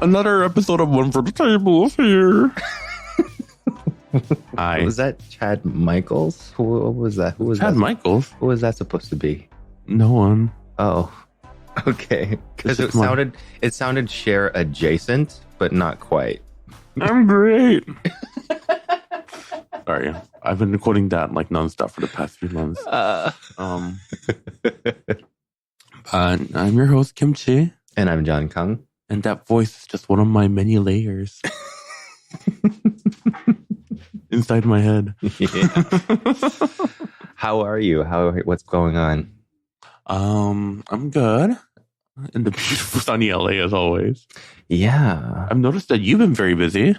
Another episode of One for the Table is here. Hi. Was that Chad Michaels? Who was that? Who was Chad that? Michaels? Who was that supposed to be? No one. Oh, okay. Because it sounded Cher adjacent, but not quite. I'm great. Sorry, I've been recording that like nonstop for the past few months. I'm your host Kimchi, And I'm John Kang. and that voice is just one of my many layers inside my head. Yeah. How are you? What's going on? I'm good. In the beautiful sunny LA as always. Yeah. I've noticed that you've been very busy.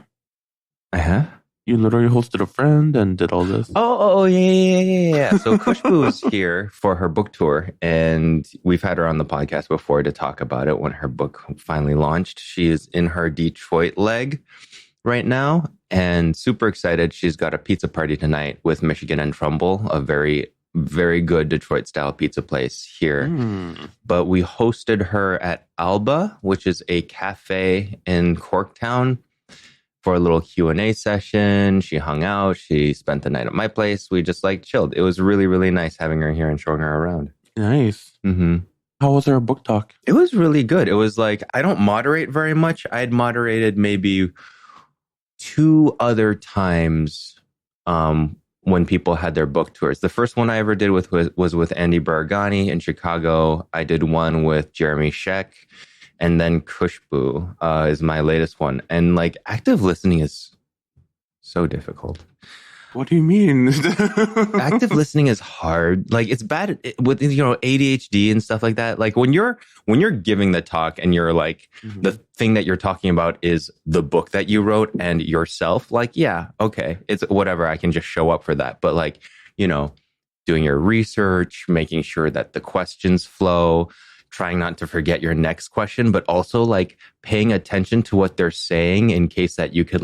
Uh-huh. You literally hosted a friend and did all this. Oh, yeah. So Kushbu is here for her book tour, and we've had her on the podcast before to talk about it when her book finally launched. She is in her Detroit leg right now and super excited. She's got a pizza party tonight with Michigan and Trumbull, a very, very good Detroit-style pizza place here. But we hosted her at Alba, which is a cafe in Corktown, for a little Q&A session. She hung out. She spent the night at my place. We just chilled. It was really, really nice having her here and showing her around. Nice. Mm-hmm. How was our book talk? It was really good. It was I don't moderate very much. I'd moderated maybe 2 other times when people had their book tours. The first one I ever did was with Andy Baragani in Chicago. I did one with Jeremy Sheck. And then Kushbu is my latest one. And active listening is so difficult. What do you mean? Active listening is hard. It's bad with ADHD and stuff like that. When you're giving the talk and you're the thing that you're talking about is the book that you wrote and yourself. Yeah, okay, it's whatever. I can just show up for that. But doing your research, making sure that the questions flow, trying not to forget your next question, but also paying attention to what they're saying in case that you could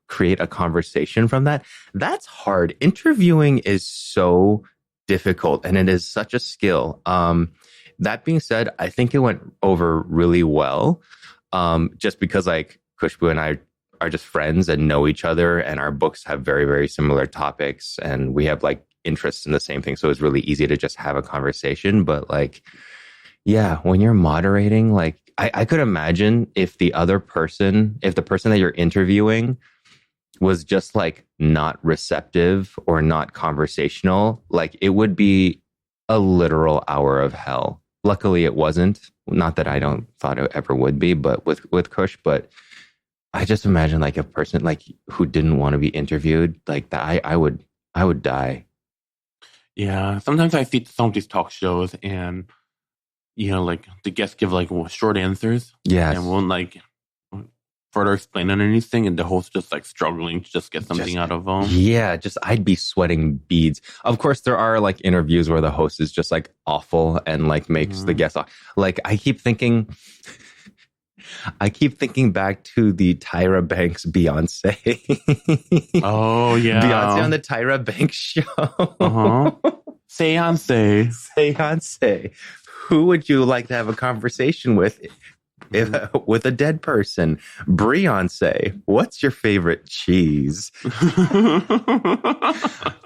create a conversation from that. That's hard. Interviewing is so difficult and it is such a skill. That being said, I think it went over really well. Just because Kushbu and I are just friends and know each other, and our books have very, very similar topics, and we have interests in the same thing. So it's really easy to just have a conversation. But yeah, when you're moderating, I could imagine if the person that you're interviewing was just not receptive or not conversational, it would be a literal hour of hell. Luckily it wasn't. Not that I don't thought it ever would be, but with Kush, but I just imagine a person who didn't want to be interviewed that, I would die. Yeah, sometimes I see some of these talk shows and the guests give short answers. Yes. And won't further explain on anything, and the host just struggling to just get something out of them. Yeah, I'd be sweating beads. Of course, there are interviews where the host is just awful and makes the guest off. I keep thinking back to the Tyra Banks Beyonce. Oh yeah, Beyonce on the Tyra Banks show. Seance. Who would you like to have a conversation with? With a dead person? Beyonce, what's your favorite cheese? I'm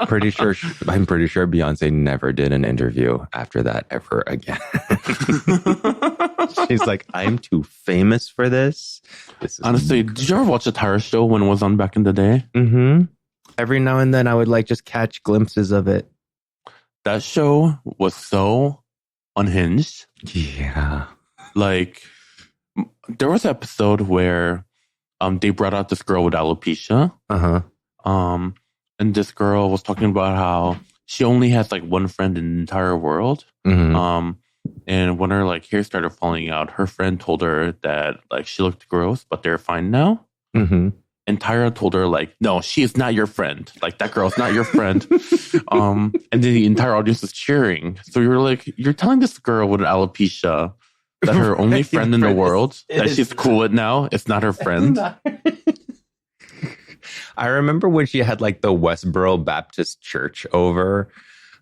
pretty sure Beyonce never did an interview after that ever again. She's I'm too famous for this. Honestly, did you ever watch the Tyra show when it was on back in the day? Mm-hmm. Every now and then I would just catch glimpses of it. That show was so unhinged. Yeah. There was an episode where they brought out this girl with alopecia. And this girl was talking about how she only has one friend in the entire world. Mm-hmm. And when her hair started falling out, her friend told her that she looked gross, but they're fine now. Mm-hmm. And Tyra told her no, she is not your friend. That girl's not your friend. And then the entire audience was cheering. So you're telling this girl with alopecia that her only friend in the world that she's cool with now, it's not her friend. I remember when she had the Westboro Baptist Church over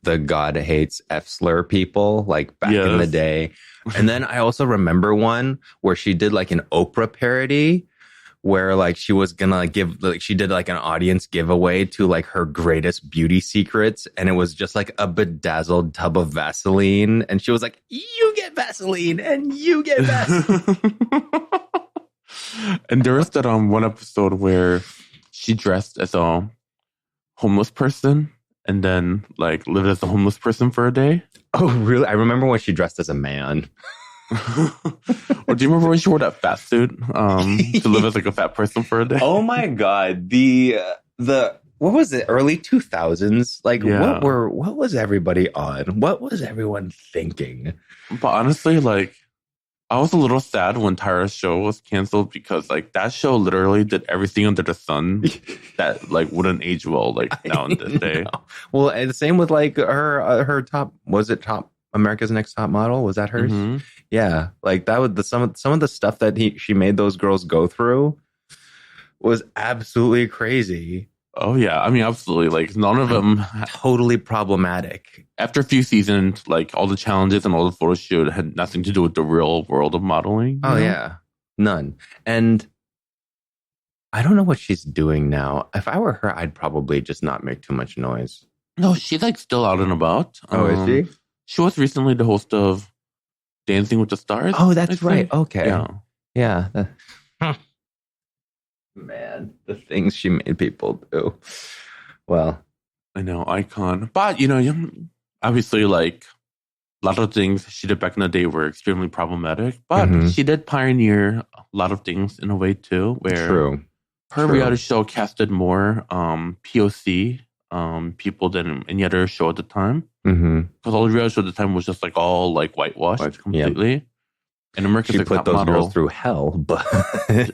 the God hates F slur people, like back in the Yes. day. And then I also remember one where she did like an Oprah parody where like she was gonna give, like she did like an audience giveaway to like her greatest beauty secrets. And it was just like a bedazzled tub of Vaseline. And she was like, you get Vaseline and you get Vaseline. And there was that one episode where she dressed as a homeless person and then like lived as a homeless person for a day. Oh, really? I remember when she dressed as a man. Or do you remember when she wore that fat suit to live as like a fat person for a day? Oh my God. The what was it? Early 2000s? Like Yeah. what was everybody on? What was everyone thinking? But honestly, like I was a little sad when Tyra's show was canceled because like that show literally did everything under the sun that like wouldn't age well like now in this day. Well, and the same with like her top, was it top America's Next Top Model? Was that hers? Mhm. Yeah, like that was some of the stuff that she made those girls go through was absolutely crazy. Oh yeah, I mean absolutely. Like none of them Totally problematic. after a few seasons, like all the challenges and all the photo shoot had nothing to do with the real world of modeling. Oh yeah, none. And I don't know what she's doing now. If I were her, I'd probably just not make too much noise. No, she's like still out and about. Oh, is she? She was recently the host of Dancing with the Stars. Oh, that's right. Okay. Yeah. Yeah. Man, the things she made people do. Well, I know, icon. But, obviously, like, a lot of things she did back in the day were extremely problematic. But she did pioneer a lot of things in a way, too, where true. her reality show casted more POC people than any other show at the time. Because all the reality show at the time was just, like, all, like, whitewashed completely. And America's She put those model. girls through hell, but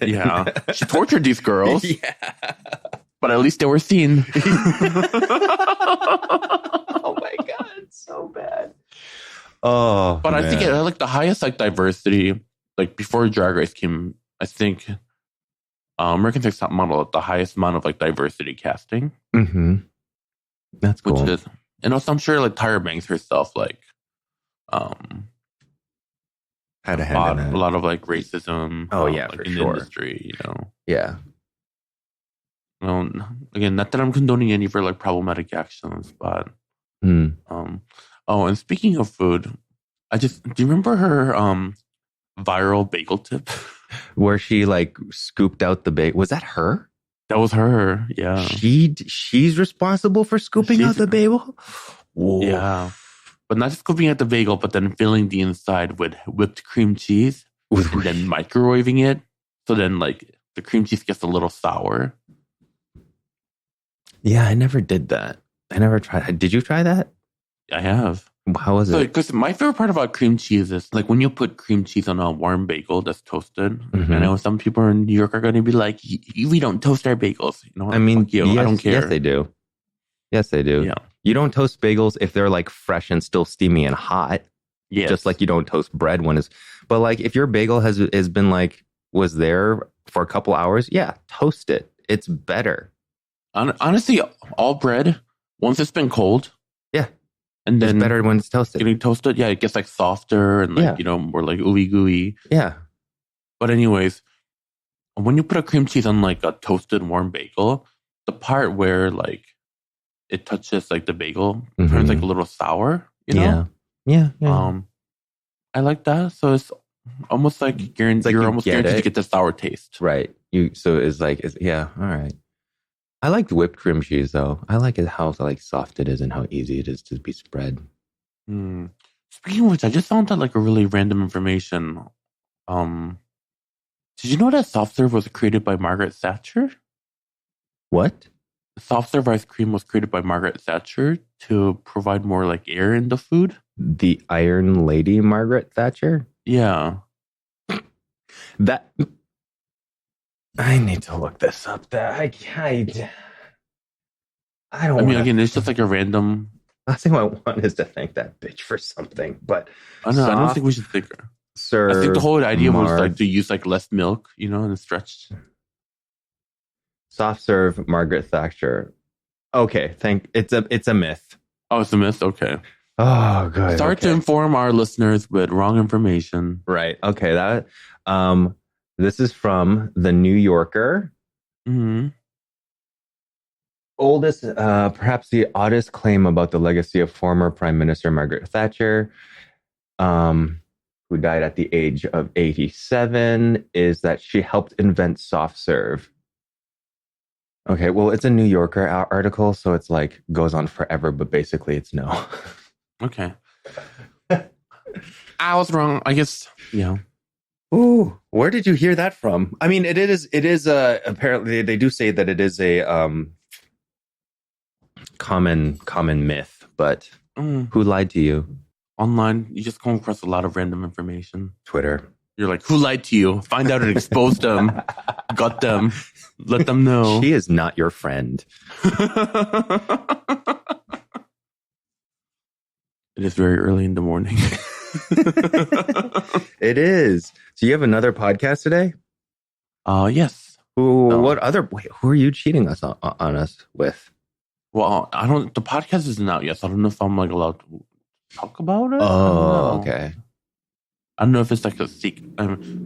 Yeah. She tortured these girls. Yeah. But at least they were seen. Oh my God, it's so bad. Oh, but I think it had like the highest like diversity, like before Drag Race came, I think American Next Top Model had the highest amount of like diversity casting. That's cool. Which is, and also I'm sure like Tyra Banks herself like had a hand in it. A lot of like racism. Oh yeah, like, for in sure. the industry, Yeah. Again, not that I'm condoning any of her like problematic actions, but oh, and speaking of food, do you remember her viral bagel tip? Where she like scooped out the bagel. Was that her? That was her, yeah. She's responsible for scooping out the bagel? Whoa. Yeah. But not just scooping out the bagel, but then filling the inside with whipped cream cheese and then microwaving it. So then like the cream cheese gets a little sour. Yeah, I never did that. I never tried. Did you try that? I have. How was it? Because my favorite part about cream cheese is like when you put cream cheese on a warm bagel that's toasted. I know some people in New York are going to be like, we don't toast our bagels. I mean, yes, I don't care. Yes, they do. Yes, they do. Yeah. You don't toast bagels if they're like fresh and still steamy and hot. Yeah. Just like you don't toast bread when it's. But like if your bagel has been like was there for a couple hours, yeah, toast it. It's better. Honestly, all bread once it's been cold. Yeah. And then it's better when it's toasted. Getting toasted, yeah, it gets like softer and like more like ooey gooey. Yeah. But anyways, when you put a cream cheese on like a toasted warm bagel, the part where like it touches like the bagel turns like a little sour. You know? Yeah. I like that. So it's almost like you're almost guaranteed to get the sour taste. Right. So it's like all right. I like whipped cream cheese though. I like it how like soft it is and how easy it is to be spread. Speaking of which, I just found out like a really random information. Did you know that soft serve was created by Margaret Thatcher? What? Soft serve ice cream was created by Margaret Thatcher to provide more like air in the food. The Iron Lady Margaret Thatcher? Yeah. That. I need to look this up. I don't. I mean, again, it's just like a random. Last thing I want is to thank that bitch for something. But I don't think we should think. I think the whole idea was like to use like less milk, and stretched. Soft serve Margaret Thatcher. Okay, it's a myth. Oh, it's a myth? Okay. Oh, good. Sorry to inform our listeners with wrong information. Right. Okay. This is from the New Yorker. Mm-hmm. Oldest, perhaps the oddest claim about the legacy of former Prime Minister Margaret Thatcher, who died at the age of 87, is that she helped invent soft serve. Okay, well, it's a New Yorker article, so it's like goes on forever, but basically it's no. Okay. I was wrong. I guess, Ooh, where did you hear that from? I mean, it is apparently they do say that it is a common myth, but who lied to you? Online, you just come across a lot of random information. Twitter. You're like, who lied to you? Find out and expose them. Got them. Let them know. She is not your friend. It is very early in the morning. It is. So you have another podcast today? Yes. Who are you cheating us on us with? Well, the podcast isn't out yet, so I don't know if I'm like allowed to talk about it. Oh, okay. I don't know if it's like a secret.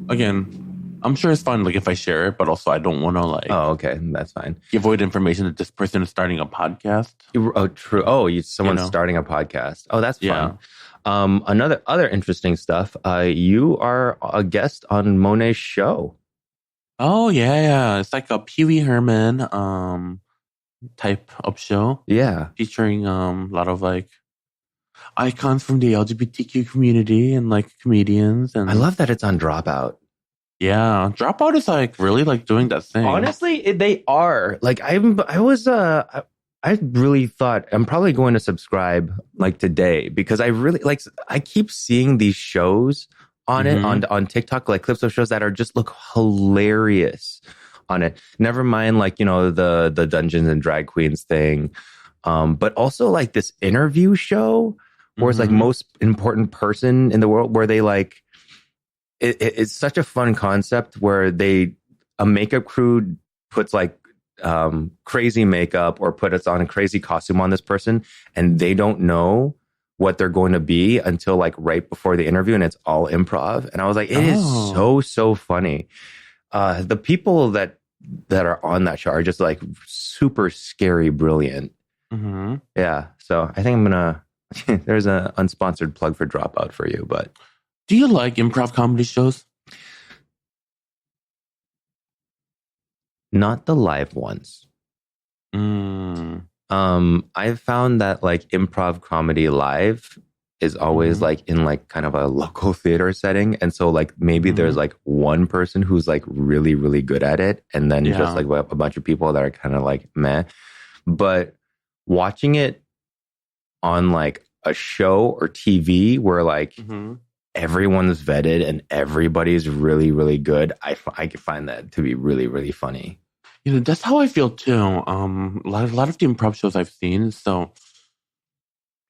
Again, I'm sure it's fine like if I share it, but also I don't want to like. Oh, okay, that's fine. Give away the information that this person is starting a podcast. Oh, true. Oh, someone's starting a podcast. Oh, that's fun. Yeah. Other interesting stuff. You are a guest on Monet's show. Oh yeah. It's like a Pee Wee Herman type of show. Yeah, featuring a lot of like icons from the LGBTQ community and like comedians. And I love that it's on Dropout. Yeah, Dropout is like really like doing that thing. Honestly, they are. Like I really thought I'm probably going to subscribe like today because I really like. I keep seeing these shows on it on TikTok, like clips of shows that are just look hilarious on it. Never mind, like the Dungeons and Drag Queens thing, but also like this interview show where it's like most important person in the world, where they like. It's such a fun concept where a makeup crew puts like crazy makeup or puts on a crazy costume on this person, and they don't know what they're going to be until like right before the interview, and it's all improv. And I was like, it is so funny. The people that are on that show are just like super scary, brilliant. Mm-hmm. Yeah. So I think I'm gonna. There's an unsponsored plug for Dropout for you, but. Do you like improv comedy shows? Not the live ones. I've found that like improv comedy live is always like in like kind of a local theater setting. And so like maybe there's like one person who's like really, really good at it. And then just like a bunch of people that are kind of like meh. But watching it on like a show or TV where like everyone's vetted and everybody's really, really good, I can find that to be really, really funny. That's how I feel too. A lot of the improv shows I've seen. So,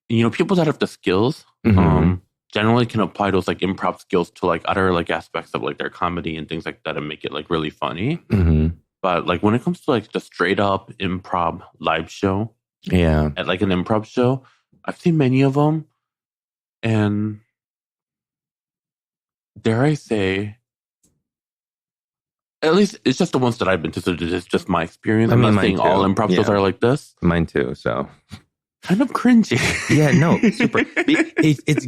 people that have the skills generally can apply those like improv skills to like other like aspects of like their comedy and things like that and make it like really funny. But like when it comes to like the straight up improv live show, at like an improv show, I've seen many of them, and dare I say, at least it's just the ones that I've been to, so it's just my experience. I'm not saying all improv shows are like this. Mine too, so. Kind of cringy. Yeah, no, super. It's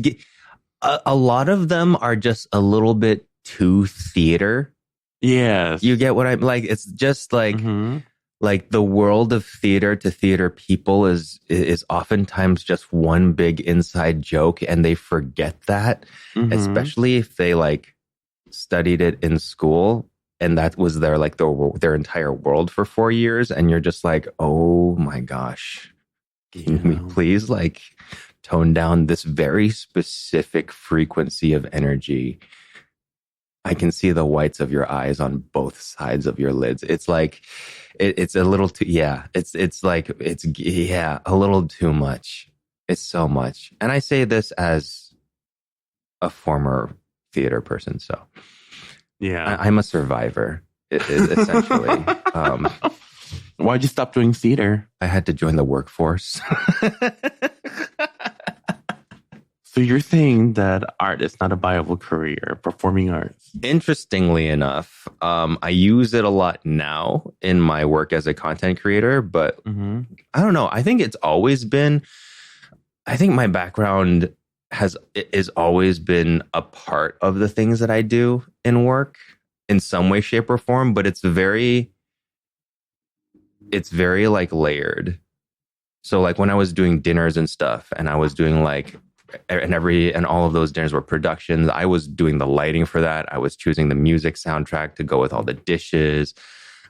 a lot of them are just a little bit too theater. Yes. You get what I'm like? It's just like, like the world of theater to theater people is oftentimes just one big inside joke, and they forget that, especially if they like studied it in school and that was their like their entire world for 4 years, and you're just like, oh my gosh, can we please like tone down this very specific frequency of energy? I can see the whites of your eyes on both sides of your lids. It's like, it's a little too, it's like, a little too much. It's so much. And I say this as a former theater person. So I'm a survivor, essentially. Why'd you stop doing theater? I had to join the workforce. So you're saying that art is not a viable career, performing arts? Interestingly enough, I use it a lot now in my work as a content creator, but I don't know. I think it's always been, I think my background is always been a part of the things that I do in work in some way, shape, or form, but it's very like layered. So like when I was doing dinners and stuff, and I was doing like, and all of those dinners were productions, I was doing the lighting for that. I was choosing the music soundtrack to go with all the dishes.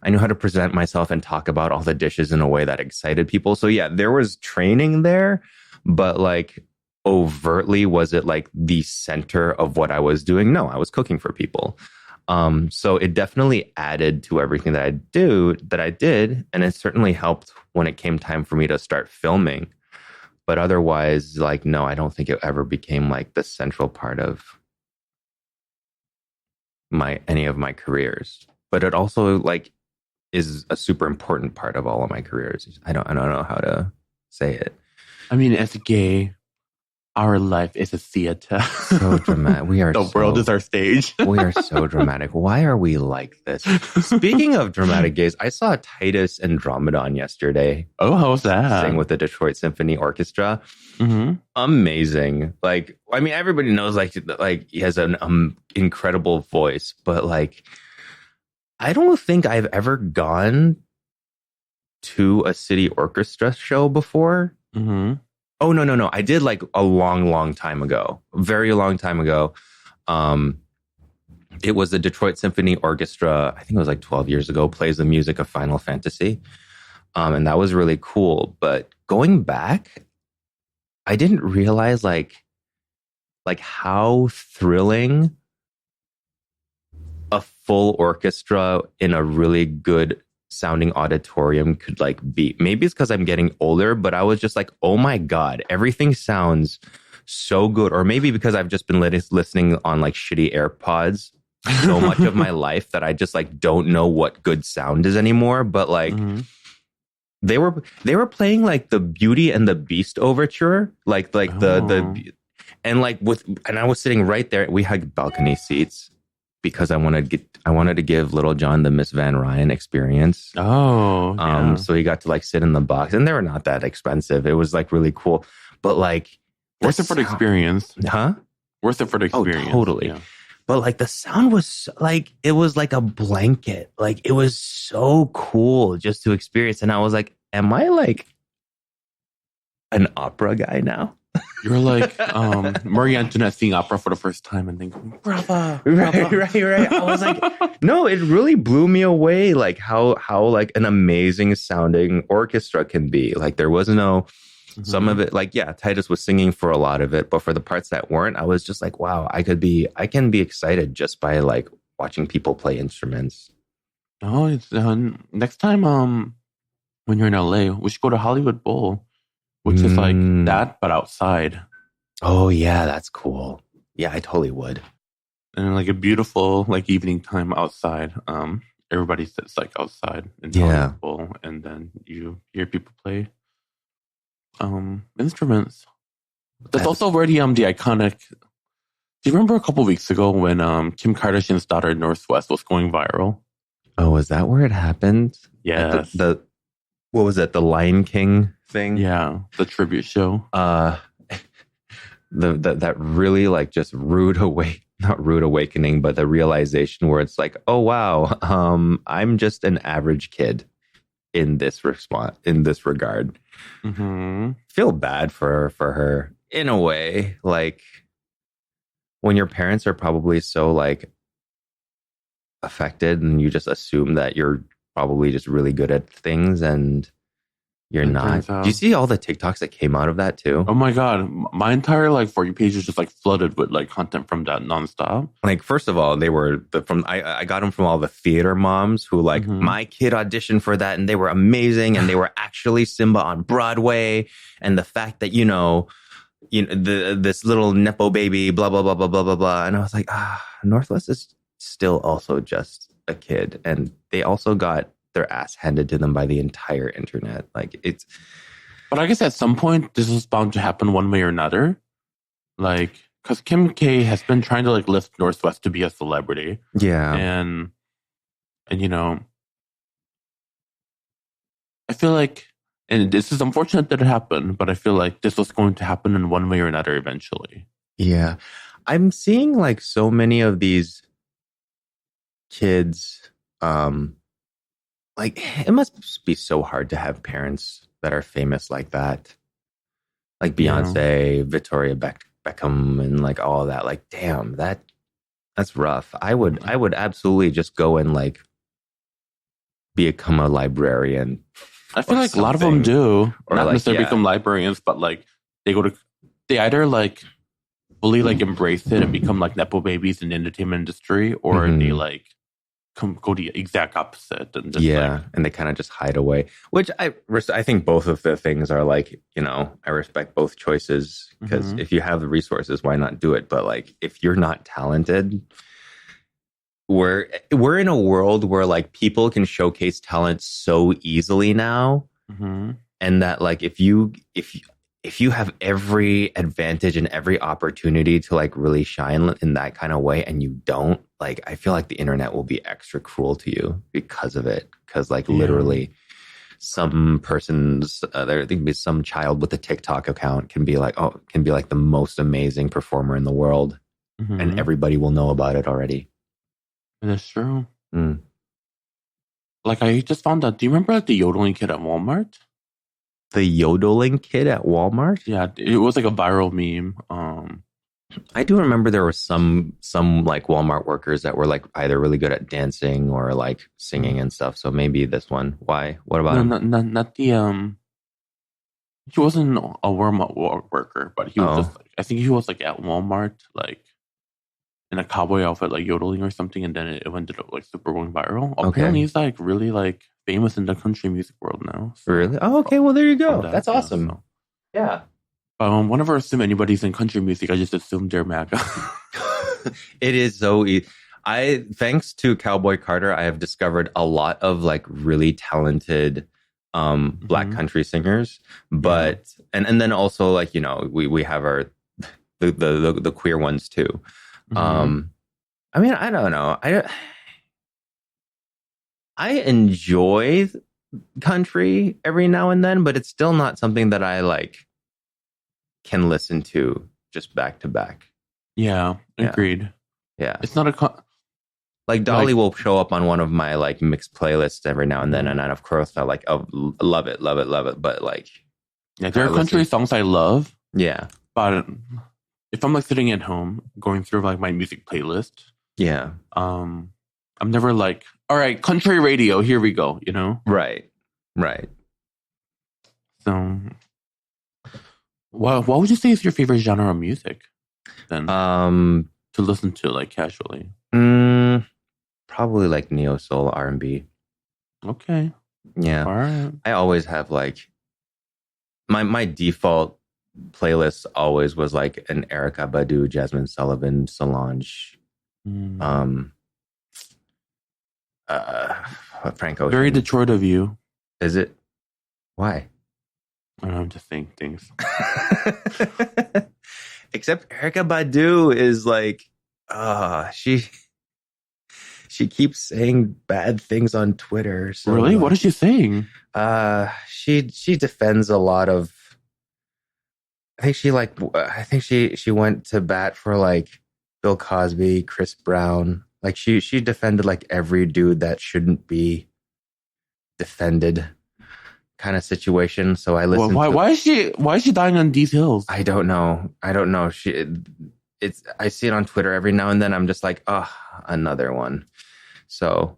I knew how to present myself and talk about all the dishes in a way that excited people. So yeah, there was training there, but like overtly, was it like the center of what I was doing? No, I was cooking for people. So it definitely added to everything that I did. And it certainly helped when it came time for me to start filming. But otherwise, like, no, I don't think it ever became like the central part of any of my careers. But it also like is a super important part of all of my careers. I don't know how to say it. I mean, as a gay, our life is a theater. So dramatic. We are. The world is our stage. We are so dramatic. Why are we like this? Speaking of dramatic gays, I saw Titus Andromedon yesterday. Oh, how was that? Sing with the Detroit Symphony Orchestra. Amazing. Like, I mean, everybody knows like he has an incredible voice, but like, I don't think I've ever gone to a city orchestra show before. Oh, no. I did like a long time ago. Very long time ago. It was the Detroit Symphony Orchestra. I think it was like 12 years ago, plays the music of Final Fantasy. And that was really cool. But going back, I didn't realize like how thrilling a full orchestra in a really good sounding auditorium could like be. Maybe it's because I'm getting older, but I was just like, oh my God, everything sounds so good. Or maybe because I've just been listening on like shitty AirPods so much of my life that I just like don't know what good sound is anymore. But like they were playing like the Beauty and the Beast overture, the and like and I was sitting right there. We had balcony seats because I wanted to give Little John the Miss Van Ryan experience. Oh, yeah. So he got to like sit in the box, and they were not that expensive. It was like really cool, but like worth it for the experience, huh? Worth it for the experience, oh, totally. Yeah. But like the sound was like it was like a blanket. Like it was so cool just to experience, and I was like, am I like an opera guy now? You're like Marie Antoinette seeing opera for the first time and thinking, brava. Right. I was like, no, it really blew me away. Like how like an amazing sounding orchestra can be. Like there was no, some of it, like, yeah, Titus was singing for a lot of it, but for the parts that weren't, I was just like, wow, I can be excited just by like watching people play instruments. Oh, it's next time when you're in LA, we should go to Hollywood Bowl. Which is like that, but outside. Oh, yeah, that's cool. Yeah, I totally would. And like a beautiful like evening time outside. Everybody sits like outside in the bowl, and then you hear people play instruments. That's also where the iconic. Do you remember a couple weeks ago when Kim Kardashian's daughter Northwest was going viral? Oh, is that where it happened? Yeah. The what was it? The Lion King thing? Yeah, the tribute show. That really like just not rude awakening, but the realization where it's like, oh wow, I'm just an average kid in this regard. Feel bad for her in a way, like when your parents are probably so like affected and you just assume that you're probably just really good at things and you're not. Do you see all the TikToks that came out of that too? Oh my God. My entire like For You page is just like flooded with like content from that nonstop. Like, first of all, they were I got them from all the theater moms who like my kid auditioned for that and they were amazing and they were actually Simba on Broadway. And the fact that, this little Nepo baby, blah, blah, blah, blah, blah, blah, blah. And I was like, Northwest is still also just a kid, and they also got their ass handed to them by the entire internet. Like it's. But I guess at some point this was bound to happen one way or another. Like, because Kim K has been trying to like lift Northwest to be a celebrity. Yeah. And you know, I feel like, and this is unfortunate that it happened, but I feel like this was going to happen in one way or another eventually. Yeah. I'm seeing like so many of these kids, like it must be so hard to have parents that are famous like that. Like Beyonce, Victoria Beckham, and like all of that. Like, damn, that's rough. I would absolutely just go and like become a librarian. I feel like a lot of them do, or not like, necessarily become librarians, but like they either like fully like embrace it and become like nepo babies in the entertainment industry, or they like go the exact opposite and just and they kind of just hide away. Which I think both of the things are like, you know, I respect both choices because if you have the resources, why not do it? But like, if you're not talented, we're in a world where like people can showcase talent so easily now, and that like if you have every advantage and every opportunity to like really shine in that kind of way and you don't, like, I feel like the internet will be extra cruel to you because of it. Because like literally some person's, there can be some child with a TikTok account can be like the most amazing performer in the world. And everybody will know about it already. That's true. Like I just found out, do you remember like the yodeling kid at Walmart? The yodeling kid at Walmart? Yeah, it was like a viral meme. I do remember there were some like Walmart workers that were like either really good at dancing or like singing and stuff. So maybe this one. Why? What about him? Not the he wasn't a Walmart worker, but he was just like, I think he was like at Walmart, like in a cowboy outfit, like yodeling or something, and then it ended up like super going viral. Apparently, he's like really like famous in the country music world now. So, really? Oh, okay. Well, there you go. That's awesome. So. Yeah. Whenever I assume anybody's in country music, I just assume they're MAGA. It is so easy. Thanks to Cowboy Carter, I have discovered a lot of like really talented Black country singers. But and then also like, you know, we have our the queer ones too. I mean, I don't know. I enjoy country every now and then, but it's still not something that I like can listen to just back to back. Yeah, agreed. Yeah. It's not like Dolly will show up on one of my like mixed playlists every now and then, and of course I like love it, but like there are country songs I love. Yeah. But if I'm like sitting at home going through like my music playlist, I'm never like, all right, country radio, here we go, you know? Right. So, what would you say is your favorite genre of music then? To listen to like casually? Probably like neo soul R&B. Okay. Yeah. All right. I always have like my default playlist always was like an Erykah Badu, Jasmine Sullivan, Solange, Frank Ocean. Very Detroit of you. Is it? Why? I don't know, I'm just saying things. Except Erykah Badu is like, she keeps saying bad things on Twitter. So, really? What is she saying? She defends a lot of. I think she went to bat for like Bill Cosby, Chris Brown. Like she defended like every dude that shouldn't be defended, kind of situation. So I listened. Why is she dying on these hills? I don't know. I see it on Twitter every now and then. I'm just like, another one. So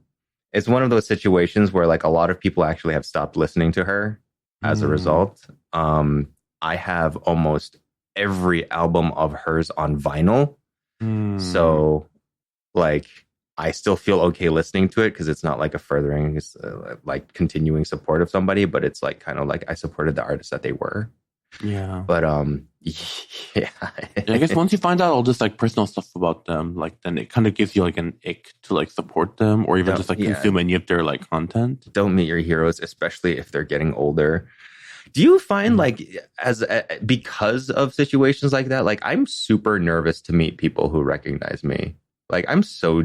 it's one of those situations where like a lot of people actually have stopped listening to her as a result. I have almost every album of hers on vinyl. So like I still feel okay listening to it because it's not like a furthering, like continuing support of somebody, but it's like kind of like I supported the artists that they were. Yeah. But yeah. I guess once you find out all this like personal stuff about them, like then it kind of gives you like an ick to like support them or even just like consume any of their like content. Don't meet your heroes, especially if they're getting older. Do you find like because of situations like that, like I'm super nervous to meet people who recognize me. Like I'm so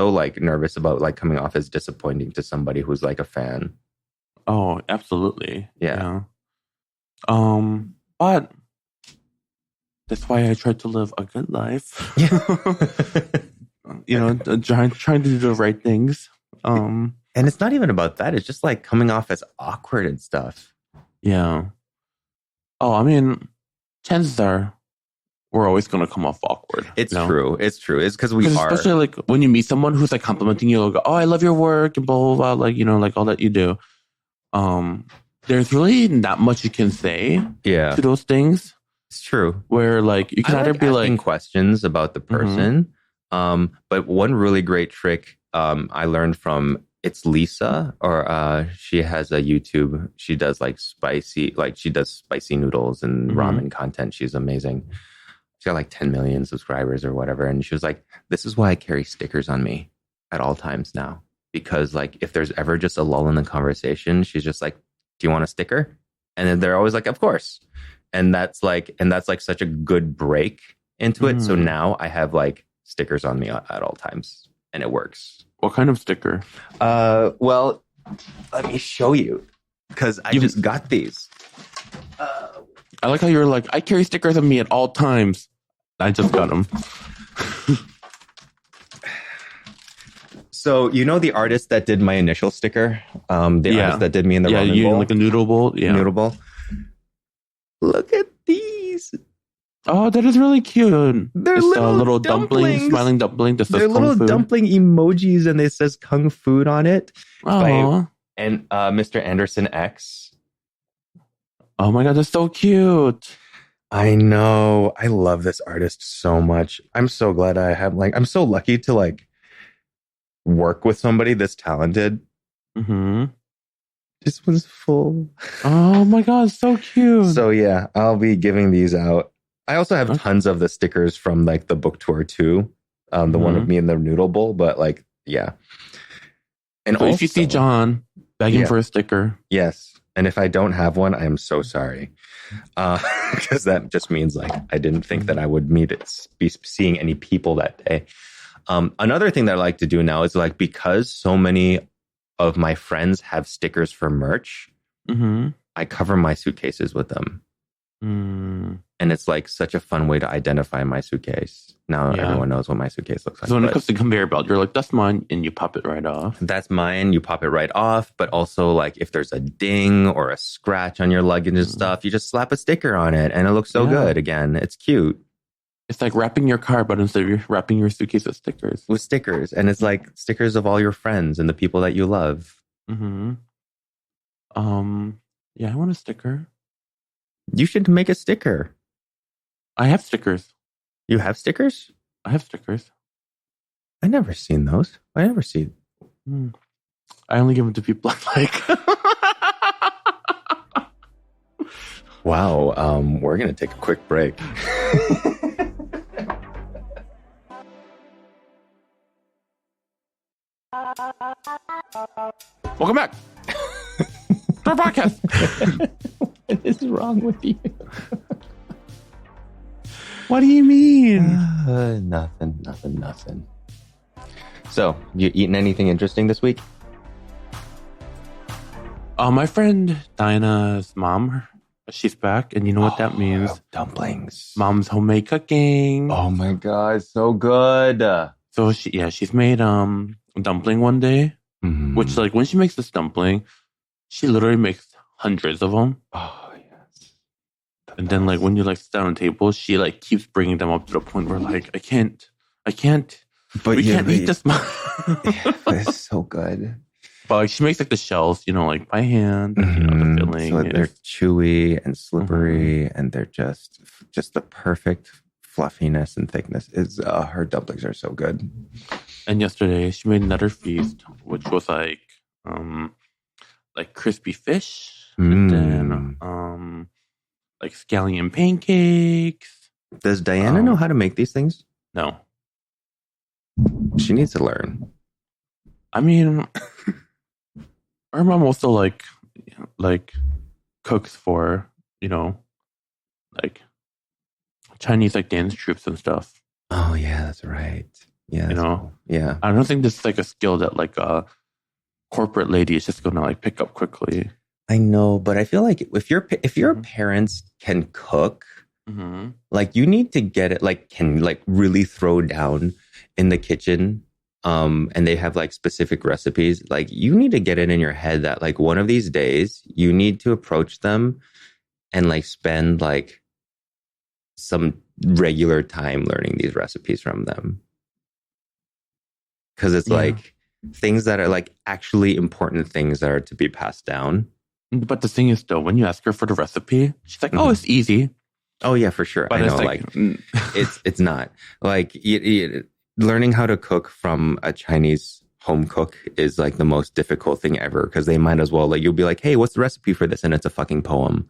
like nervous about like coming off as disappointing to somebody who's like a fan. Oh, absolutely. Yeah. But that's why I try to live a good life. Trying to do the right things. And it's not even about that. It's just like coming off as awkward and stuff. Yeah. Oh, I mean, chances are we're always going to come off awkward. It's true. It's true. It's because we are. Especially like when you meet someone who's like complimenting you, like, oh, I love your work and blah, blah, blah. Like, like all that you do. There's really not much you can say to those things. It's true. Where like you can either be like questions about the person. But one really great trick I learned from it's Lisa, or she has a YouTube. She does like spicy noodles and ramen content. She's amazing. She's got like 10 million subscribers or whatever. And she was like, this is why I carry stickers on me at all times now. Because like if there's ever just a lull in the conversation, she's just like, do you want a sticker? And then they're always like, of course. And that's like such a good break into it. So now I have like stickers on me at all times and it works. What kind of sticker? Well, let me show you because I just got these. I like how you're like, I carry stickers on me at all times. I just got them. So, the artist that did my initial sticker? The artist that did me in the ramen bowl? Like a noodle bowl? Yeah. Noodle bowl. Look at these. Oh, that is really cute. They're little dumpling, smiling dumpling. They're little dumpling emojis and it says Kung Food on it. And Mr. Anderson X. Oh my God, that's so cute. I know. I love this artist so much. I'm so glad I have I'm so lucky to like work with somebody this talented. This one's full. Oh my God, so cute. So yeah, I'll be giving these out. I also have tons of the stickers from like the book tour too. The one of me in the noodle bowl, but like, yeah. And so also, if you see John begging for a sticker. Yes. And if I don't have one, I am so sorry. Because that just means like, I didn't think that I would be seeing any people that day. Another thing that I like to do now is like, because so many of my friends have stickers for merch, I cover my suitcases with them. And it's like such a fun way to identify my suitcase. Now everyone knows what my suitcase looks like. So when it comes to conveyor belt, you're like, that's mine, and you pop it right off. That's mine. You pop it right off. But also like if there's a ding or a scratch on your luggage and stuff, you just slap a sticker on it and it looks so good again. It's cute. It's like wrapping your car, but instead of wrapping your suitcase with stickers. With stickers. And it's like stickers of all your friends and the people that you love. I want a sticker. You should make a sticker. I have stickers. You have stickers? I have stickers. I never seen those. I never see. I only give them to people I like. Wow. We're going to take a quick break. Welcome back to our podcast. What is wrong with you? What do you mean? Nothing. So, you eaten anything interesting this week? My friend Dinah's mom, she's back, and you know what that means? Dumplings. Mom's homemade cooking. Oh my God, so good. So she's made dumpling one day, which like when she makes this dumpling, she literally makes hundreds of them. Oh yes. And then like when you like sit down on the table, she like keeps bringing them up to the point where like I can't. But we can't eat this much. It's so good. But like she makes like the shells, like by hand, the filling. So they're chewy and slippery, and they're just the perfect fluffiness and thickness. Her dumplings are so good. And yesterday she made another feast, which was like crispy fish, and then like scallion pancakes. Does Diana know how to make these things? No. She needs to learn. cooks for, you know, like Chinese like dance troops and stuff. Oh yeah, that's right. Yeah, You know, cool. Yeah. I don't think this is like a skill that like a corporate lady is just gonna like pick up quickly. I know, but I feel like if your Mhm. parents can cook, Mm-hmm. like you need to get it, like can like really throw down in the kitchen, and they have like specific recipes. Like you need to get it in your head that like one of these days you need to approach them and like spend like some regular time learning these recipes from them, because it's Yeah. like things that are like actually important things that are to be passed down. But the thing is, though, when you ask her for the recipe, she's like, "Oh, it's easy." Oh yeah, for sure. But I it's know, like it's not like learning how to cook from a Chinese home cook is like the most difficult thing ever, because they might as well like you'll be like, hey, what's the recipe for this, and it's a fucking poem.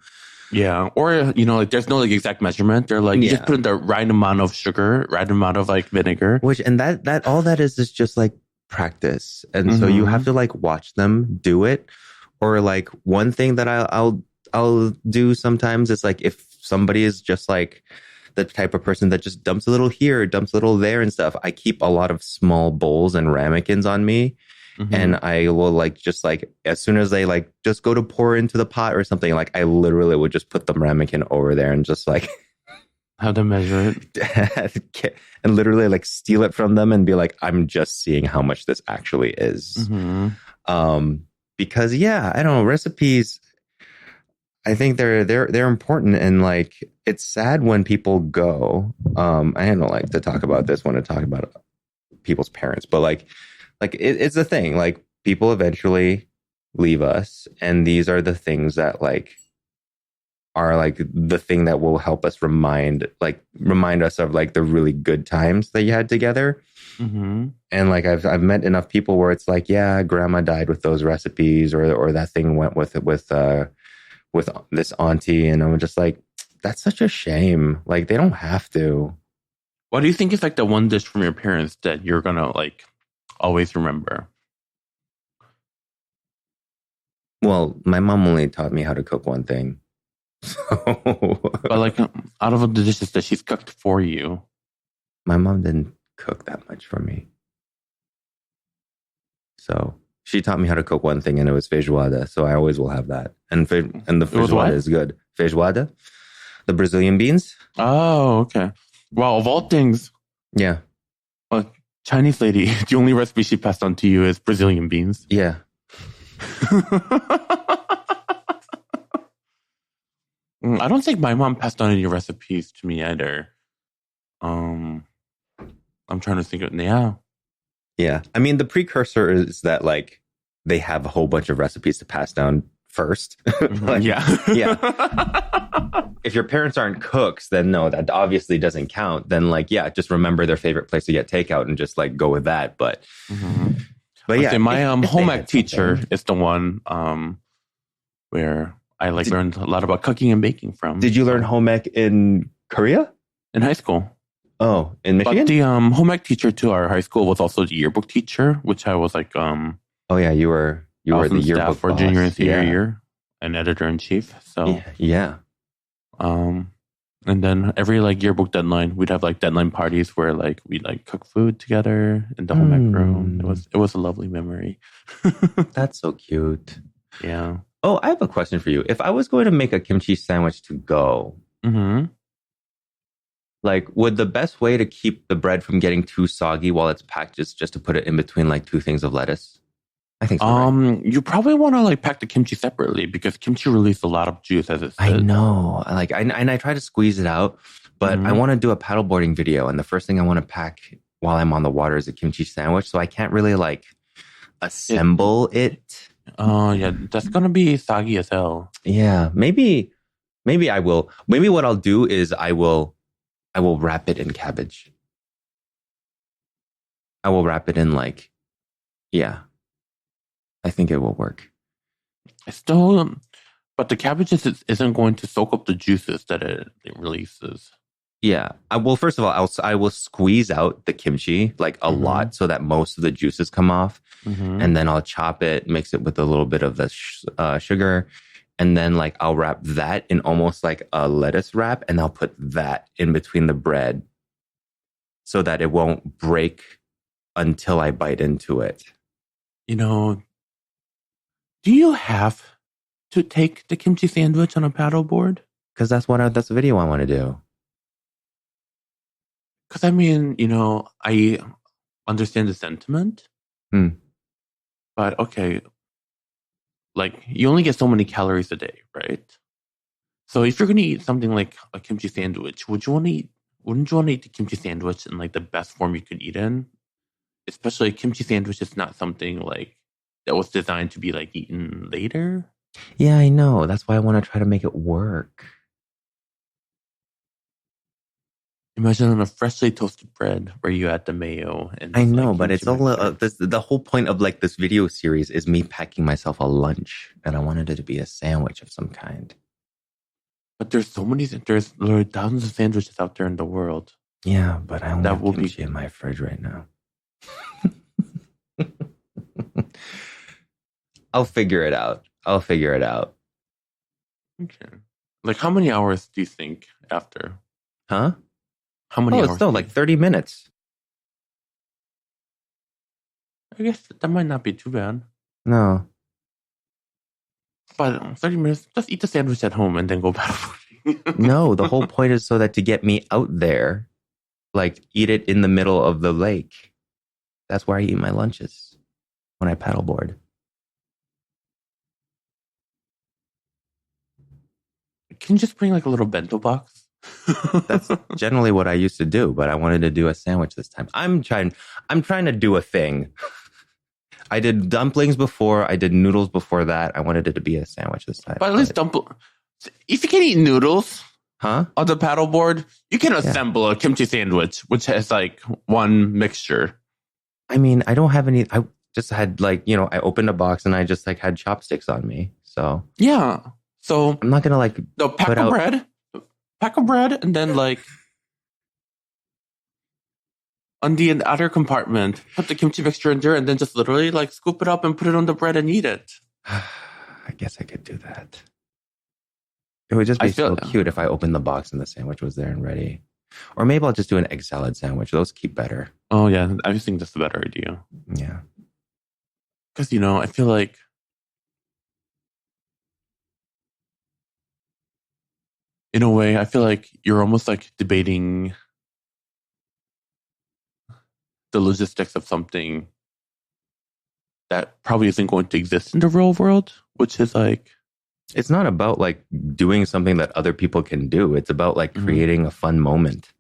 yeah, or you know, like there's no like exact measurement. They're like, you just put in the right amount of sugar, right amount of like vinegar. Which and that all that is just like practice, and so you have to like watch them do it. Or like one thing that I'll do sometimes is like if somebody is just like the type of person that just dumps a little here, dumps a little there and stuff, I keep a lot of small bowls and ramekins on me. Mm-hmm. And I will like just like as soon as they like just go to pour into the pot or something, like I literally would just put the ramekin over there and just like How to measure it and literally like steal it from them and be like, I'm just seeing how much this actually is. Mm-hmm. Because yeah, I don't know, recipes, I think they're important, and like it's sad when people go. I don't like to talk about this when I talk about people's parents, but like it's the thing. Like people eventually leave us, and these are the things that like are like the thing that will help us remind us of like the really good times that you had together. Mm-hmm. And like I've met enough people where it's like, yeah, grandma died with those recipes, or that thing went with this auntie, and I'm just like, that's such a shame. Like they don't have to. What do you think is like the one dish from your parents that you're gonna like always remember? Well, my mom only taught me how to cook one thing. So, But like out of the dishes that she's cooked for you, my mom didn't cook that much for me. So she taught me how to cook one thing, and it was feijoada. So I always will have that. And the feijoada is good. Feijoada, the Brazilian beans. Oh, okay. Well, of all things, yeah. Chinese lady, the only recipe she passed on to you is Brazilian beans. Yeah. I don't think my mom passed on any recipes to me either. I'm trying to think of Yeah. I mean, the precursor is that like they have a whole bunch of recipes to pass down first. Like, yeah. If your parents aren't cooks, then no, that obviously doesn't count. Then like, yeah, just remember their favorite place to get takeout and just like go with that. But yeah, my home ec teacher is the one where I like learned a lot about cooking and baking from. Did you learn home ec in Korea? In high school. Oh, in Michigan? But the home ec teacher to our high school was also the yearbook teacher, which I was like oh yeah, you were the yearbook for boss. junior and senior year, and editor in chief. So yeah. And then every like yearbook deadline, we'd have like deadline parties where like we'd like cook food together in the home ec room. It was a lovely memory. That's so cute. Yeah. Oh, I have a question for you. If I was going to make a kimchi sandwich to go, like, would the best way to keep the bread from getting too soggy while it's packed is just to put it in between like two things of lettuce? I think so. Right? You probably want to like pack the kimchi separately because kimchi releases a lot of juice as it sits. I know. Like, I try to squeeze it out, but I want to do a paddleboarding video, and the first thing I want to pack while I'm on the water is a kimchi sandwich, so I can't really like assemble it. Oh yeah, that's gonna be soggy as hell. Yeah, maybe I will. Maybe what I'll do is I will wrap it in cabbage. I will wrap it in like, yeah. I think it will work. Still, but the cabbage isn't going to soak up the juices that it releases. Yeah. Well, first of all, I will squeeze out the kimchi like a lot so that most of the juices come off. And then I'll chop it, mix it with a little bit of the sugar, And then like I'll wrap that in almost like a lettuce wrap, and I'll put that in between the bread so that it won't break until I bite into it. You know, do you have to take the kimchi sandwich on a paddleboard? Because that's the video I want to do. Because I mean, you know, I understand the sentiment, but okay, like you only get so many calories a day, right? So if you're going to eat something like a kimchi sandwich, wouldn't you want to eat the kimchi sandwich in like the best form you could eat in? Especially a kimchi sandwich is not something like that was designed to be like eaten later. Yeah, I know. That's why I want to try to make it work. Imagine on a freshly toasted bread where you add the mayo. And I know, but it's all the whole point of like this video series is me packing myself a lunch, and I wanted it to be a sandwich of some kind. But there are thousands of sandwiches out there in the world. Yeah, but I only have kimchi in my fridge right now. I'll figure it out. Okay. Like how many hours do you think after? Huh? How many hours? It's still like 30 minutes. I guess that might not be too bad. No. But 30 minutes, just eat the sandwich at home and then go paddleboarding. No, the whole point is so that to get me out there, like eat it in the middle of the lake. That's where I eat my lunches when I paddleboard. Can you just bring like a little bento box? That's generally what I used to do, but I wanted to do a sandwich this time. I'm trying to do a thing. I did dumplings before. I did noodles before that. I wanted it to be a sandwich this time. But at least if you can eat noodles on the paddleboard, you can assemble a kimchi sandwich, which has like one mixture. I mean, I don't have any. I just had like, you know, I opened a box and I just like had chopsticks on me. So yeah. So I'm not going to like pack of bread, and then like on the outer compartment, put the kimchi mixture in there, and then just literally like scoop it up and put it on the bread and eat it. I guess I could do that. It would just be so cute if I opened the box and the sandwich was there and ready. Or maybe I'll just do an egg salad sandwich. Those keep better. Oh yeah, I just think that's a better idea. Yeah. Because, you know, I feel like in a way, I feel like you're almost like debating the logistics of something that probably isn't going to exist in the real world, which is like... It's not about like doing something that other people can do. It's about like creating a fun moment.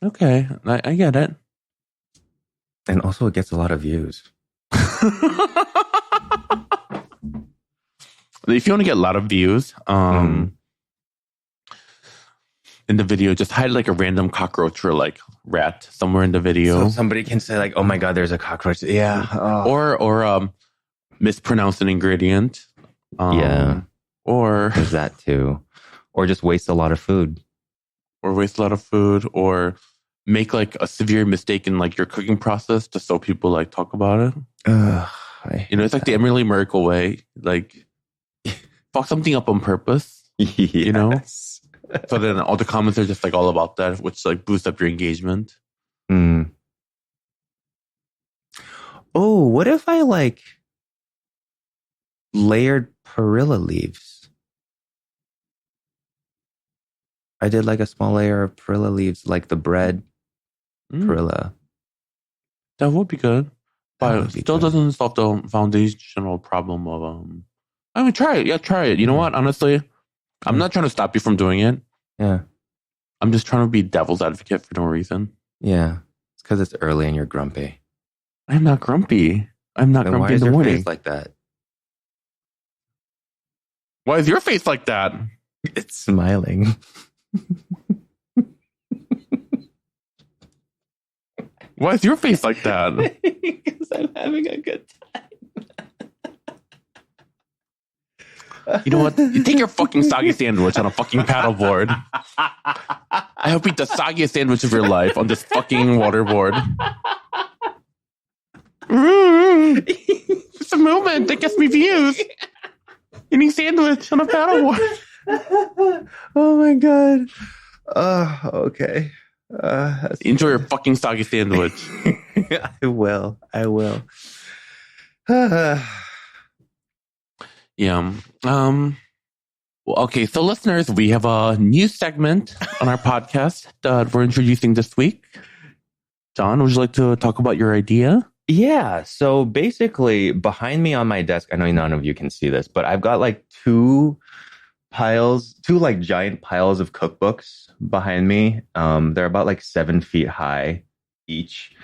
Okay, I get it. And also it gets a lot of views. If you want to get a lot of views, in the video, just hide like a random cockroach or like rat somewhere in the video. So somebody can say like, "Oh my God, there's a cockroach." Yeah. Oh. Or mispronounce an ingredient. Yeah. Or there's that too. Or just waste a lot of food. Or make like a severe mistake in like your cooking process just so people like talk about it. You know, it's like the Emily Miracle way. Like, fuck something up on purpose. Yes. You know? So then all the comments are just like all about that, which like boosts up your engagement. Oh, what if I like layered perilla leaves? I did like a small layer of perilla leaves, like the bread perilla. That would be good. But it still doesn't solve the foundational problem of I mean, try it. Yeah, try it. You know what? Honestly, I'm not trying to stop you from doing it. Yeah. I'm just trying to be devil's advocate for no reason. Yeah. It's because it's early and you're grumpy. I'm not grumpy. I'm not grumpy in the morning. Why is your face like that? Why is your face like that? It's smiling. Why is your face like that? Because I'm having a good time. You know what? You take your fucking soggy sandwich on a fucking paddleboard. I hope you eat the soggiest sandwich of your life on this fucking waterboard. It's a moment that gets me views. eating sandwich on a paddleboard. Oh my god. Okay. Enjoy your fucking soggy sandwich. I will. Yeah. Well, okay, so listeners, we have a new segment on our podcast that we're introducing this week. Jon, would you like to talk about your idea? Yeah. So basically, behind me on my desk, I know none of you can see this, but I've got like two like giant piles of cookbooks behind me. They're about like 7 feet high each.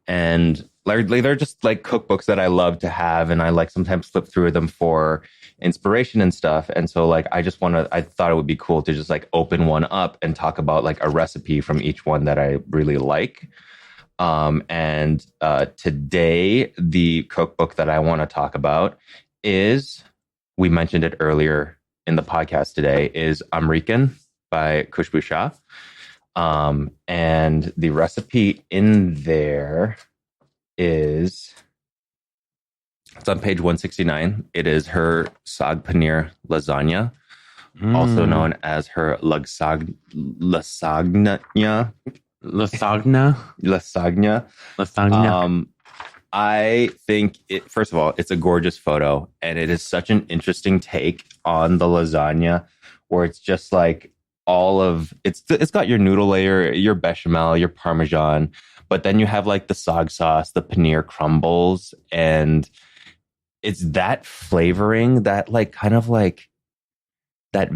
And largely they're just like cookbooks that I love to have. And I like sometimes flip through them for inspiration and stuff. And so like, I thought it would be cool to just like open one up and talk about like a recipe from each one that I really like. And today, the cookbook that I want to talk about is, we mentioned it earlier in the podcast today, is Amrican by Khushbu Shah. And the recipe in there it's on page 169. It is her saag paneer lasagna, also known as her lasagna. I think first of all, it's a gorgeous photo, and it is such an interesting take on the lasagna, where it's just like it's got your noodle layer, your bechamel, your parmesan, but then you have like the saag sauce, the paneer crumbles, and it's that flavoring that like kind of like that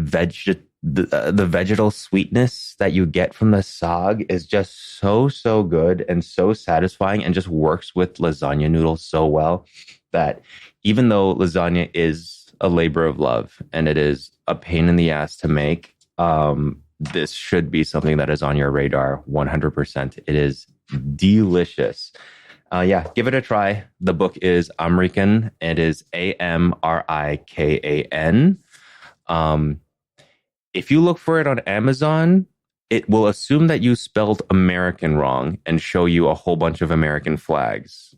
the vegetal sweetness that you get from the saag is just so good and so satisfying, and just works with lasagna noodles so well that even though lasagna is a labor of love and it is a pain in the ass to make, this should be something that is on your radar 100%. It is delicious. Give it a try. The book is Amrican. It is Amrikan. If you look for it on Amazon, it will assume that you spelled American wrong and show you a whole bunch of American flags.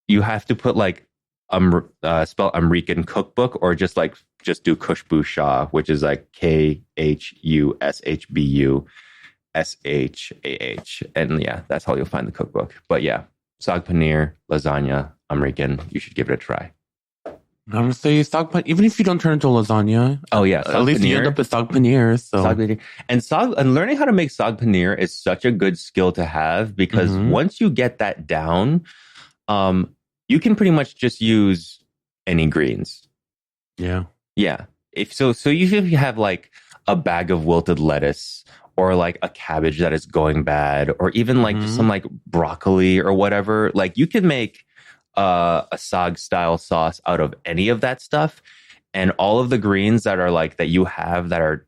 You have to put like spell Amrican cookbook, or just do Khushbu Shah, which is like KHUSHBUSHAH. And yeah, that's how you'll find the cookbook. But yeah, saag paneer, lasagna, Amrican, you should give it a try. I'm gonna say saag paneer, even if you don't turn into lasagna. Oh yeah, at least you end up with saag paneer. So saag paneer. And learning how to make saag paneer is such a good skill to have, because once you get that down, you can pretty much just use any greens. Yeah. If you have like a bag of wilted lettuce, or like a cabbage that is going bad, or even like just some like broccoli or whatever, like you can make a saag style sauce out of any of that stuff, and all of the greens that are like that you have that are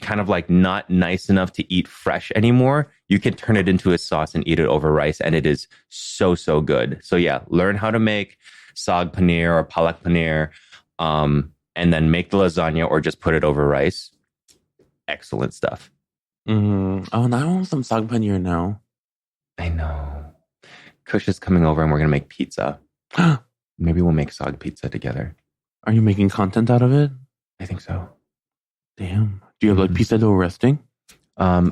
kind of like not nice enough to eat fresh anymore, you can turn it into a sauce and eat it over rice, and it is so good. So yeah, learn how to make saag paneer or palak paneer, and then make the lasagna or just put it over rice. Excellent stuff. Oh, and I want some saag paneer now. I know. Kush is coming over and we're going to make pizza. Maybe we'll make saag pizza together. Are you making content out of it? I think so. Damn. Do you have like pizza dough resting? No.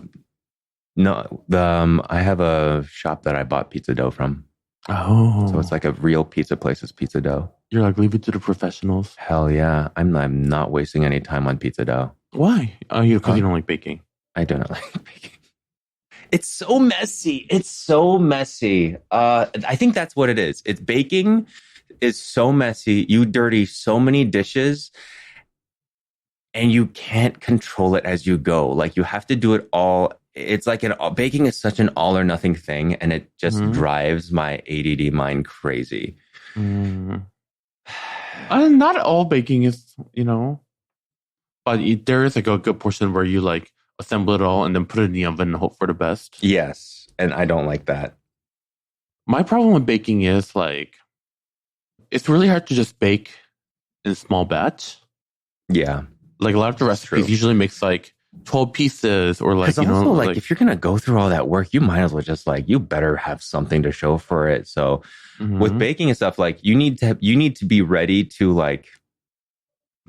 I have a shop that I bought pizza dough from. Oh. So it's like a real pizza place's pizza dough. You're like, leave it to the professionals. Hell yeah. I'm not wasting any time on pizza dough. Why? Oh, because you don't like baking. I do not like baking. It's so messy. I think that's what it is. It's baking is so messy. You dirty so many dishes, and you can't control it as you go. Like you have to do it all. It's like baking is such an all or nothing thing, and it just drives my ADD mind crazy. Not all baking is, but there is like a good portion where you like assemble it all and then put it in the oven and hope for the best. Yes, and I don't like that. My problem with baking is like, it's really hard to just bake in small batch. Yeah. Like a lot of the recipes usually makes like 12 pieces, or like, like if you're going to go through all that work, you might as well just like, you better have something to show for it. So with baking and stuff, like you need to be ready to like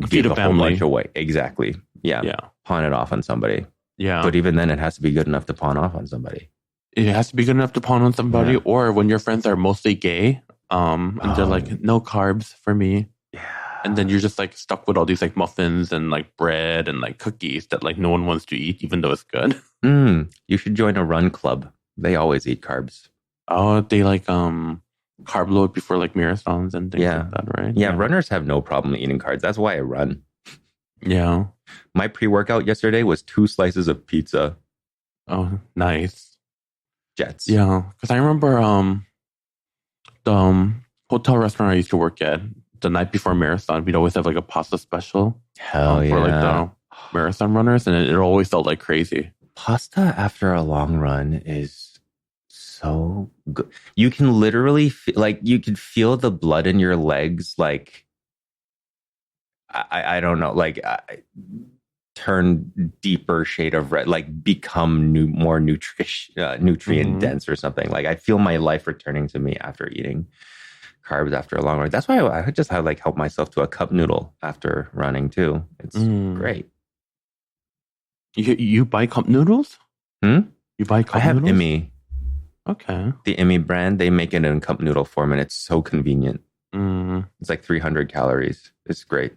feed a whole family. bunch away. Exactly. Yeah. Yeah. Pawn it off on somebody. Yeah. But even then, it has to be good enough to pawn off on somebody. It has to be good enough to pawn on somebody, Yeah. or when your friends are mostly gay, and they're like, no carbs for me. Yeah. And then you're just like stuck with all these like muffins and like bread and like cookies that like no one wants to eat, even though it's good. You should join a run club. They always eat carbs. Oh, they like carb load before like marathons and things Yeah. like that, right? Yeah, runners have no problem eating carbs. That's why I run. Yeah. My pre-workout yesterday was 2 slices of pizza. Oh, nice. Jets. Yeah, because I remember the hotel restaurant I used to work at, the night before marathon, we'd always have like a pasta special. Hell yeah. For like the marathon runners, and it always felt like crazy. Pasta after a long run is so good. You can literally you could feel the blood in your legs, like I don't know, like turn deeper shade of red, like become more nutrient dense or something. Like I feel my life returning to me after eating carbs after a long run. That's why I just had like help myself to a cup noodle after running too. It's great. You buy cup noodles? You buy cup noodles? I have Immi. Okay. The Immi brand, they make it in cup noodle form, and it's so convenient. It's like 300 calories. It's great.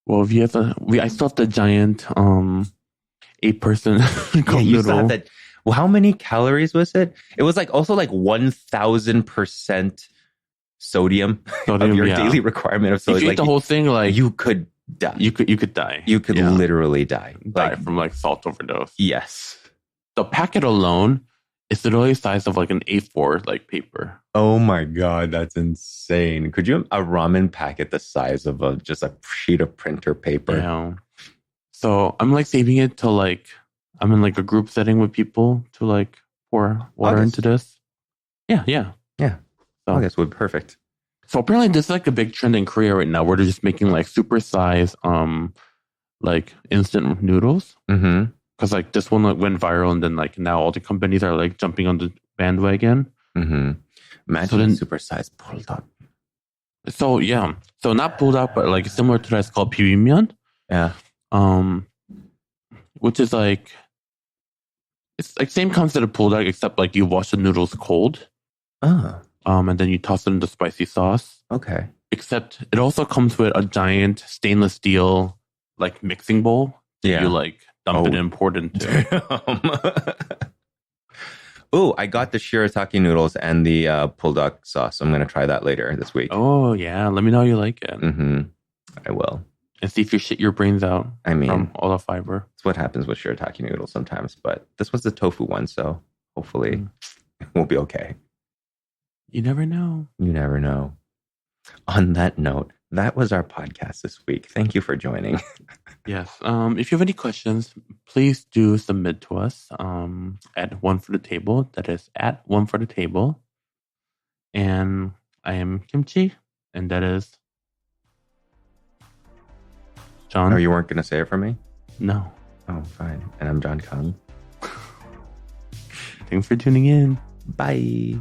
Well, if you have I still have the giant 8-person cup noodle. That. Well, how many calories was it? It was like also like 1,000% sodium of your daily requirement of sodium. If you eat the whole thing, like you could die. You could die. You could literally die. Die from like salt overdose. Yes. The packet alone is literally the size of like an A4 like paper. Oh my God, that's insane. Could you a ramen packet the size of just a sheet of printer paper? Yeah. So I'm like saving it to like I'm in like a group setting with people to like pour water into this. Yeah. So I guess would be perfect. So apparently this is like a big trend in Korea right now where they're just making like super size like instant noodles. Because like this one like went viral, and then like now all the companies are like jumping on the bandwagon. Imagine super size pulled up. So yeah, so not pulled up, but like similar to that, it's called bibimbap. Yeah. Which is like it's like same concept of pulled up, except like you wash the noodles cold. And then you toss it into spicy sauce. Okay. Except it also comes with a giant stainless steel like mixing bowl. Yeah. You like dump it in, pour it into. Oh, I got the shirataki noodles and the puldak sauce. I'm going to try that later this week. Oh, yeah. Let me know how you like it. I will. And see if you shit your brains out. I mean, from all the fiber. That's what happens with shirataki noodles sometimes. But this was the tofu one, so hopefully we'll be okay. You never know. You never know. On that note, that was our podcast this week. Thank you for joining. Yes. If you have any questions, please do submit to us at One for the Table. That is at One for the Table. And I am Kimchi, and that is John. Oh, you weren't going to say it for me? No. Oh, fine. And I'm John Kung. Thanks for tuning in. Bye.